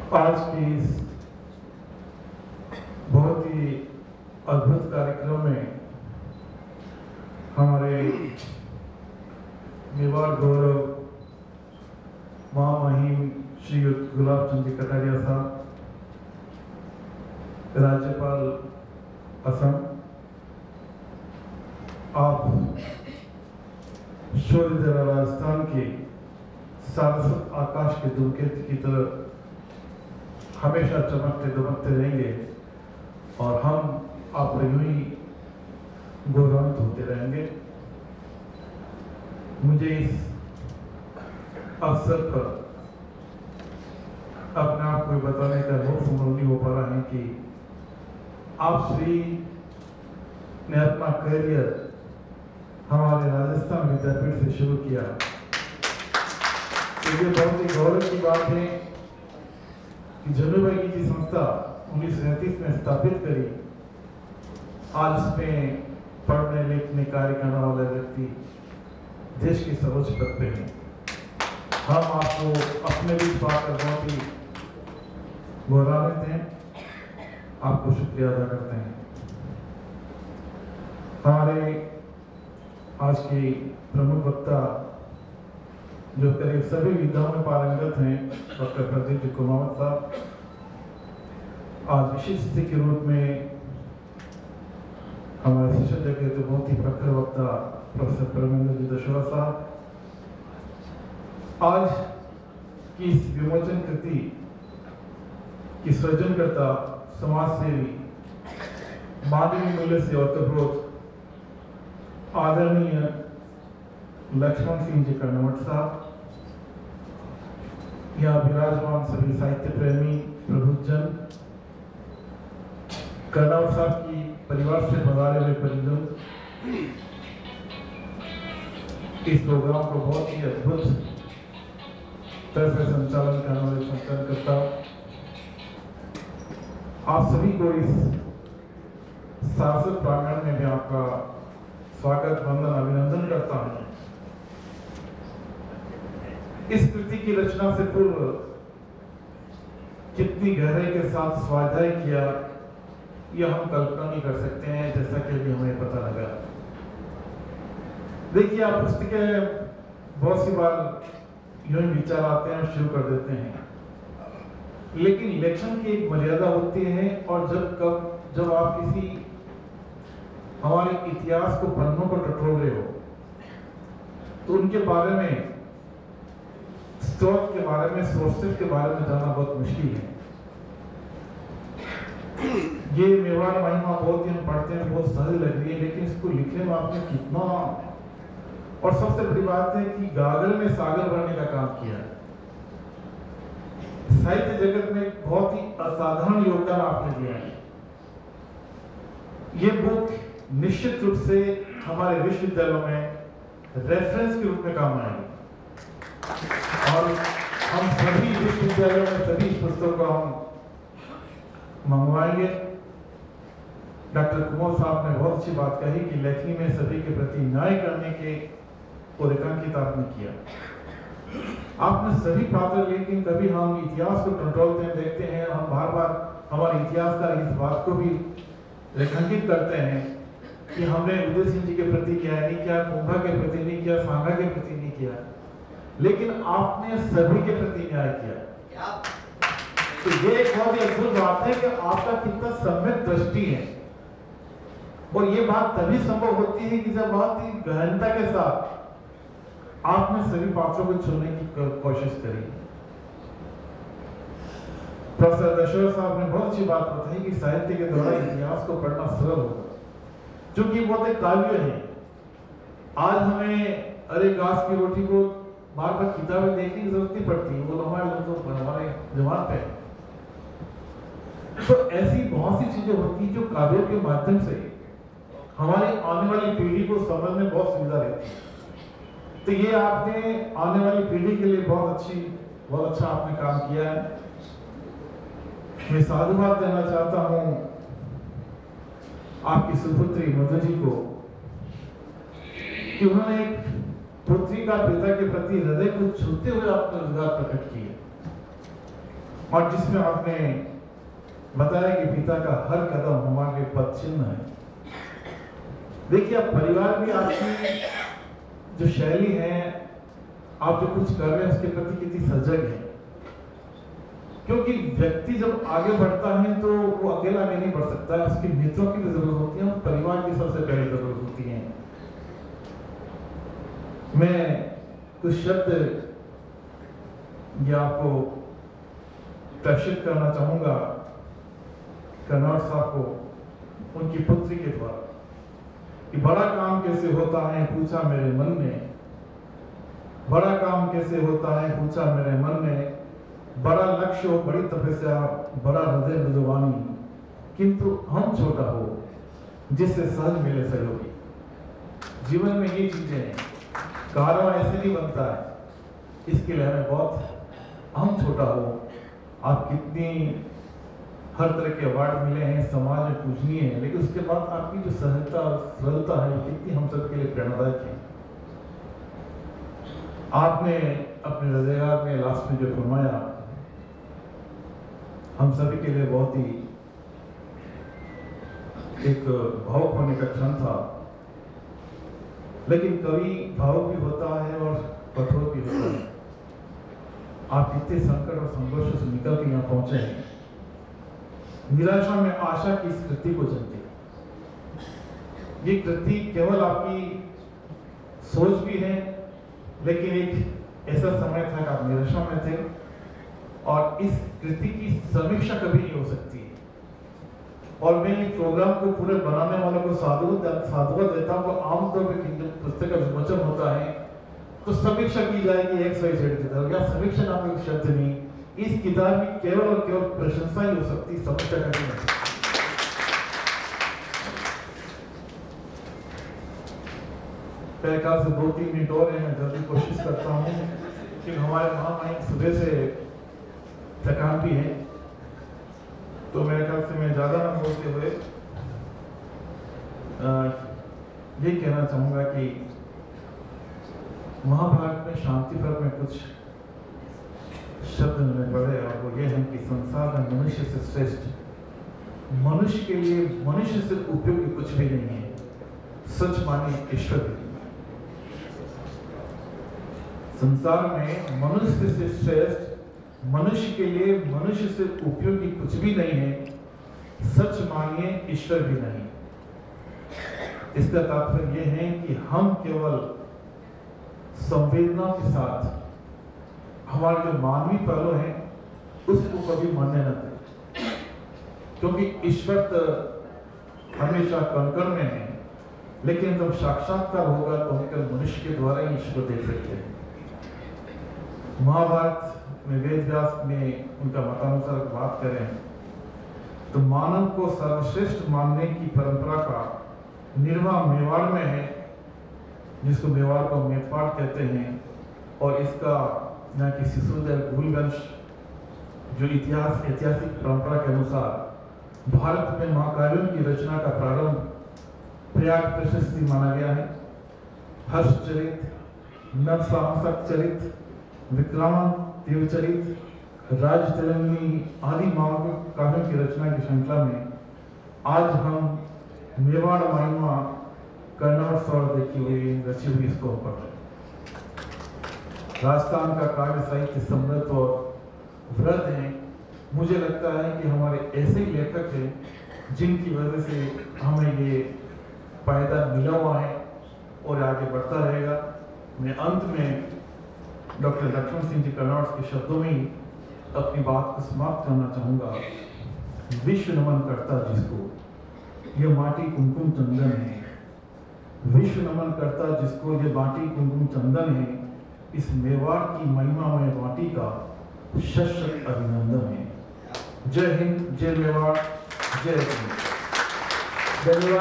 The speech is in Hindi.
आज की इस बहुत ही अद्भुत कार्यक्रम में हमारे मेवाड़ गौरव महामहिम श्री गुलाब चंद जी कटारिया साहब, राज्यपाल असम, आप शौर्य राजस्थान के सारस्वत आकाश के धूमकेतु की तरह हमेशा चमकते दमकते रहेंगे और हम आप यूं ही गौरवान्वित होते रहेंगे। मुझे इस अवसर पर अपने आप को बताने का बहुत संभव नहीं हो पा रहा है कि आप श्री ने अपना करियर हमारे राजस्थान विद्यापीठ से शुरू किया। तो ये बहुत ही गौरव की बात है कि जन्नूभाई की संस्था 1937 में स्थापित करी, आज उसमें पढ़ने लिखने कार्य करने वाले व्यक्ति देश के सर्वोच्च पद पे हैं। हम आपको अपने बीच पाकर बहुत ही गौरवान्वित हैं, आपको शुक्रिया अदा करते हैं। हमारे आज के प्रमुख वक्ता जो करीब सभी विधाओं में पारंगत हैं, डॉक्टर प्रदीप जी कुमावत साहब, आज विशिष्ट अतिथि के रूप में हमारे शिक्षक के तो बहुत ही प्रखर वक्ता प्रोफेसर परमेंद्र जी दशोरा साहब, आज की इस विमोचन कृति की सृजनकर्ता समाज सेवी मानवीय मूल्य से ओतप्रोत आदरणीय लक्ष्मण सिंह जी कर्णवट साहब, यहाँ विराजमान सभी साहित्य प्रेमी प्रबुद्धजन, कर्णवट साहब की परिवार से पधारे हुए परिजन, इस प्रोग्राम को बहुत ही अद्भुत तरह से संचालन करने वाले संचालनकर्ता, आप सभी को इस सारस्वत प्रांगण में भी आपका स्वागत वंदन अभिनंदन करता हूं। इस कृति की रचना से पूर्व कितनी गहराई के साथ स्वाध्याय किया यह हम कल्पना नहीं कर सकते हैं, जैसा कि अभी हमें पता लगा। देखिए, आप पुस्तकें बहुत सी बार यूं ही विचार आते हैं और शुरू कर देते हैं, लेकिन लेखन की एक मर्यादा होती है और जब आप किसी हमारे इतिहास को पन्नों पर टटोल रहे हो तो उनके बारे में, स्रोत के बारे में, सोर्सेज के बारे में जानना बहुत मुश्किल है। ये मेवाड़ महिमा बहुत ही हम पढ़ते हैं, बहुत सहज लग रही है, लेकिन इसको लिखने में आपने कितना, और सबसे बड़ी बात है कि गागर में सागर भरने का काम किया है। साहित्य जगत में बहुत ही असाधारण योगदान आपने दिया है। ये बुक निश्चित रूप से हमारे विश्वविद्यालयों में रेफरेंस के रूप में काम आएगी और हम सभी विश्वविद्यालयों में सभी पुस्तकों को हम मंगवाएंगे। डॉक्टर कुमार साहब ने बहुत अच्छी बात कही कि लेखनी में सभी के प्रति न्याय करने के रेखांकित आपने किया। आपने सभी पात्र, लेकिन कभी हम इतिहास को टटोलते हैं, देखते हैं, हम बार बार हमारे इतिहासकार इस बात को भी रेखांकित करते हैं कि हमने उदय सिंह जी के प्रति क्या नहीं किया, कुंभा के प्रति नहीं किया, सांगा के प्रति नहीं किया, लेकिन आपने सभी के प्रति न्याय किया। तो ये एक बहुत ही अद्भुत बात है कि आपका कितना सम्यक दृष्टि है, और ये बात तभी संभव होती है कि जब बहुत ही गहनता के साथ आपने सभी पात्रों को चुनने की कोशिश करी। प्रोफेसर दशोरा साहब ने बहुत अच्छी बात बताई कि साहित्य के द्वारा इतिहास को पढ़ना सरल होगा, क्योंकि बहुत एक काव्य है। आज हमें अरे घास की रोटी को बार बार किताबें देखने की जरूरत नहीं पड़ती, वो हमारे जवान पे। तो ऐसी बहुत सी चीजें होती जो काव्यों के माध्यम से हमारी आने वाली पीढ़ी को समझने में बहुत सुविधा रहती है। तो ये आपने आने वाली पीढ़ी के लिए बहुत अच्छा आपने काम किया है। मैं साधुवाद देना चाहता हूं आपकी सुपुत्री मधु जी को कि उन्होंने एक पुत्री का पिता के प्रति हृदय को छूते हुए आपने रोजगार प्रकट किया। और जिसमें आपने बताया कि पिता का हर कदम हमारे लिए पथ चिन्ह है। देखिए, आप परिवार भी आपकी जो शैली है, आप जो कुछ कर रहे हैं उसके प्रति कितनी सजग है, क्योंकि व्यक्ति जब आगे बढ़ता है तो वो अकेला आगे नहीं बढ़ सकता, उसके मित्रों की भी जरूरत होती है, परिवार की सबसे पहले जरूरत होती है। मैं कुछ शब्द ये आपको प्रेषित करना चाहूंगा कर्नाड साहब को उनकी पुत्री के द्वारा, कि बड़ा काम कैसे होता है पूछा मेरे मन ने, बड़ा काम कैसे होता है पूछा मेरे मन ने, बड़ा लक्ष्य हो बड़ी तपस्या बड़ा हृदय मृदुवानी, किंतु हम छोटा हो जिससे सहज मिले सहयोगी। जीवन में ये चीजें हैं, कारवा ऐसे नहीं बनता है, इसके लिए हमें बहुत हम छोटा हो। आप कितनी हर तरह के अवार्ड मिले हैं, समाज में पूजनीय है, लेकिन उसके बाद आपकी जो सहजता सरलता है वो कितनी हम सबके लिए प्रेरणादायक है। आपने अपने हृदय में लास्ट में जो फरमाया हम सभी के लिए बहुत ही एक भावुक होने का क्षण था, लेकिन कवि भावुक भी होता है और कठोर भी होता है। आप कितने संकट और संघर्ष से निकल के यहाँ पहुंचे हैं, निराशा में आशा की इस कृति को जनते। ये कृति केवल आपकी सोच भी है, लेकिन एक ऐसा समय था कि आप निराशा में थे और इस कृति की समीक्षा कभी नहीं हो सकती। और मैं इस प्रोग्राम को पूरे बनाने वालों को साधुवाद देता हूँ। आमतौर पर पुस्तक का विमोचन होता है तो समीक्षा की जाएगी XYZ की तरह, या समीक्षा नाम का शब्द नहीं, इस किताब की केवल और केवल प्रशंसा ही हो सकती, समीक्षा करनी नहीं सकती। मेरे ख्याल से 2-3 मिनट और है, मैं जल्दी कोशिश करता हूँ कि हमारे महामहिम सुबह से थकान भी है, तो मेरे ख्याल से मैं ज्यादा ना बोलते हुए ये कहना चाहूंगा कि महाभारत में शांति पर्व में कुछ शब्द मैंने पढ़े और वो ये है कि संसार में मनुष्य से श्रेष्ठ, मनुष्य के लिए मनुष्य से उपयोगी कुछ भी नहीं है, सच माने ईश्वर भी। संसार में मनुष्य से श्रेष्ठ, मनुष्य के लिए मनुष्य से उपयोगी कुछ भी नहीं है, सच मानिए ईश्वर भी नहीं। इसका तात्पर्य यह है कि हम केवल संवेदना के साथ हमारे जो मानवीय पहलू हैं उसको कभी मानने न दें, क्योंकि ईश्वर तो हमेशा कण-कण में है, लेकिन जब साक्षात्कार होगा तो हम केवल मनुष्य के द्वारा ही ईश्वर देख सकते हैं। महाभारत में वेद व्यास ने उनका मतानुसार बात करें तो मानव को सर्वश्रेष्ठ मानने की परंपरा का निर्वाह मेवाड़ में है, जिसको मेवाड़ को मेवाड़ कहते हैं, और इसका यहाँ की शिशुदल भूलवंश जो ऐतिहासिक परंपरा के अनुसार भारत में महाकाव्यों की रचना का प्रारंभ प्रयाग प्रशस्ति माना गया है। हर्षचरित, नवसाहसक चरित, विक्रमादित्य चरित, राजतरंगिणी आदि महाकाव्यों की रचना की श्रृंखला में आज हम मेवाड़ महिमा कर्नाड सौर देखी हुई रची हुई इसको पढ़ रहे हैं। राजस्थान का काव्य साहित्य समृद्ध और वृद्ध है। मुझे लगता है कि हमारे ऐसे ही लेखक हैं जिनकी वजह से हमें ये फायदा मिला हुआ है और आगे बढ़ता रहेगा। मैं अंत में डॉक्टर लक्ष्मण सिंह जी कर्नाड के शब्दों में ही अपनी बात को समाप्त करना चाहूंगा। विश्व नमन करता जिसको ये माटी कुमकुम चंदन है, विश्व नमन करता जिसको ये माटी कुमकुम चंदन है, इस मेवाड़ की महिमा में माटी का शत अभिनंदन है। जय हिंद, जय मेवाड़, जय हिंद। धन्यवाद।